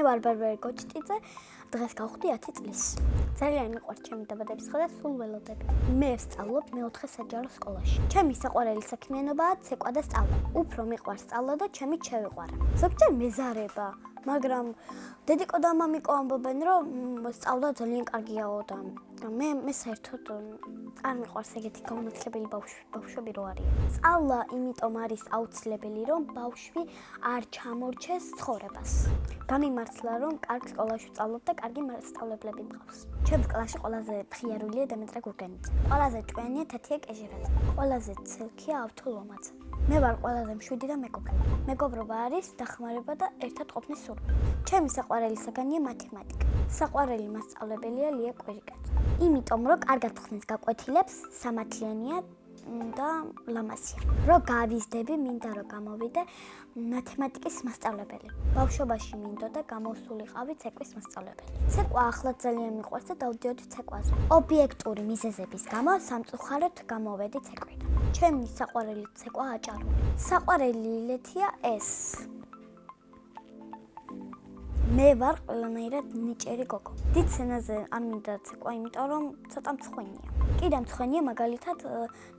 მე ვარ ბარბარე გოჩტიძე, დღეს გავხდი 10 წლის. ძალიან მიყვარს ჩემი დაბადების დღე და სულ ველოდები. მე ვსწავლობ მე-4 საჯარო სკოლაში. ჩემი საყვარელი საქმიანობაა ცეკვა და სწავლა. უფრო მიყვარს სწავლა და ჩემით შევიყვარა. ზოგჯერ მეზარება, მაგრამ დედიკო და მამიკო ამბობენ, რომ სწავლა ძალიან კარგიაო და მე საერთოდ არ მიყვარს ეგეთი გაუნათლებელი ბავშვები რო არიან. სწავლა იმიტომ არის აუცილებელი, რომ ბავშვი არ ჩამორჩეს ცხოვრებას. გამიმართლა, რომ კარგ სკოლაში ვსწავლობ და კარგი მასწავლებლები მყავს. ჩემს კლასში ყველაზე მხიარულია დემეტრე გურგენიძე. ყველაზე ჭკვიანია თათია კეჟერაძე. ყველაზე ცელქია ავთო ლომაძე. მე ვარ ყველაზე მშვიდი და მეგობრობა. მეგობრობა არის დახმარება და ერთად ყოფნის სურვილი. ჩემი საყვარელი საგანია მათემატიკა. საყვარელი მასწავლებელია ლია კვირიკაძე. იმიტომ რომ კარგად ხსნის გაკვეთილებს, სამართლიანია და ლამაზია. რო გავიზდები, მინდა რომ გამოვიდე მათემატიკის მასწავლებელი. ბავშვობაში მინდოდა გამოსულიყავი ცეკვის მასწავლებელი. ცეკვა ახლა ძალიან მიყვარს და დავდიოდი ცეკვაზე. ობიექტური მიზეზების გამო სამწუხაროდ გამოვედი ცეკვიდან. ჩემი საყვარელი ცეკვა აჭარული. საყვარელი ილეთია ეს. მე ვარ ყველანაირად ნიჭერი გოგო. დიდ სცენაზე არ მინდა ცეკვა, იმიტომ რომ ცოტა მცხვენია. კიდე მცხვენია მაგალითად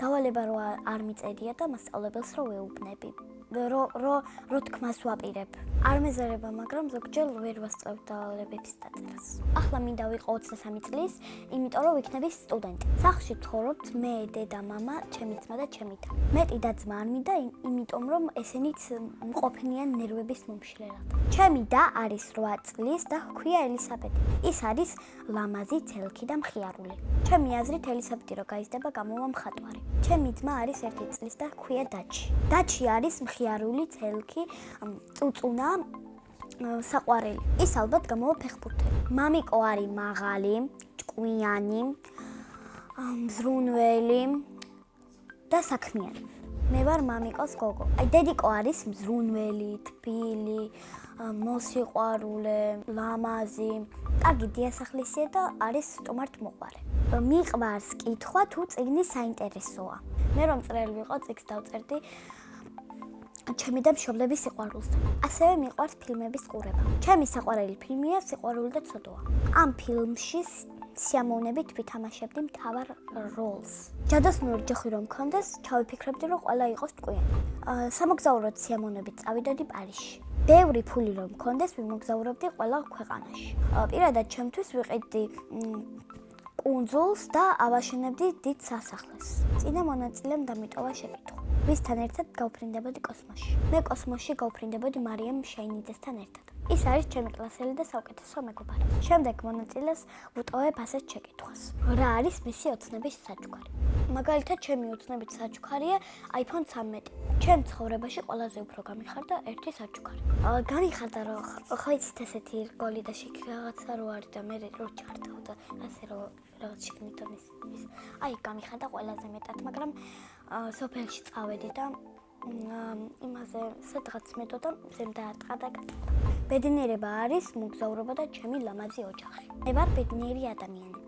დავალება რო არ მიწერია და მასწავლებელს რო ვეუბნები. რო თქმას ვაპირებ. არ მეზარება, მაგრამ ზოგჯერ ვერ ვასწავლებ დავალებების დაწერას. ახლა მინდა ვიყო 23 წლის, იმიტომ რომ ვიქნები სტუდენტი. სახლში ვცხოვრობთ მე, დედა, მამა, ჩემი ძმა და ჩემი და. მეტი და ძმა არ მინდა, იმიტომ რომ ესენიც მყოფნიან ნერვების მომშლელად. ჩემი და არის 8 წლის და ჰქვია ელისაბედი. ის არის ლამაზი, ცელქი და მხიარული. ჩემი აზრით ელისაბედი რო გაიზრდება, გამოვა მხატვარი. ჩემი ძმა არის 1 წლის და ჰქვია დაჩი. დაჩი არის მხიარული, ცელქი, წუწუნა, საყვარელი. ის ალბათ გამოვა ფეხბურთელი. მამიკო არის მაღალი, ჭკვიანი, მზრუნველი და საქმიანი. მე ვარ მამიკოს გოგო. დედიკო არის მზრუნველი, თბილი, მოსიყვარულე, ლამაზი, კარგი დიასახლისია და არის სტუმართ მოყვარე. მიყვარს კითხვა თუ წიგნი საინტერესოა. მე რომ მწერალი ვიყო, წიგნს დავწერდი ჩემი და მშობლების სიყვარულზე. ასევე მიყვარს ფილმების ყურება. ჩემი საყვარელი ფილმია სიყვარული და ცოდვა. ამ ფილმში სიამოვნებით ვითამაშებდი მთავარ როლს. ჯადოსნური ჯოხი რომ მქონდეს, ჩავიფიქრებდი რომ ყველა იყოს ჭკვიანი. სამოგზაუროდ სიამოვნებით წავიდოდი პარიზში. ბევრი ფული რომ მქონდეს, ვიმოგზაურებდი ყველა ქვეყანაში. პირადად ჩემთვის ვიყიდდი კუნძულს და ავაშენებდი დიდ სასახლეს. წინა მონაწილემ დამიტოვა შეკითხვა. ვისთან ერთად გავფრინდებოდი კოსმოსში. მე კოსმოსში გავფრინდებოდი მარიამ შეინიძესთან ერთად. ის არის ჩემი კლასელი და საუკეთესო მეგობარი. შემდეგ მონაწილეს ვუტოვებ ასეთ შეკითხვას. რა არის მისი ოცნების საჩუქარი? მაგალითად, ჩემი ოცნების საჩუქარია iPhone 13. ჩემ ცხოვრებაში ყველაზე უფრო გამიხარდა ერთი საჩუქარი. გამიხარდა რომ ხო იცით ესეთი რგოლი და შეკი რაღაცა რო არის და მე რო ჩარდაო და ასე რო რაღაც შეკნითო ის აი გამიხარდა ყველაზე მეტად, მაგრამ სოფელში წავედი და იმაზე სადღაც მეტოდა მზემ დაარტყა და გადავიდა. ბედნიერება არის მოგზაურობა და ჩემი ლამაზი ოჯახი. მე ვარ ბედნიერი ადამიანი.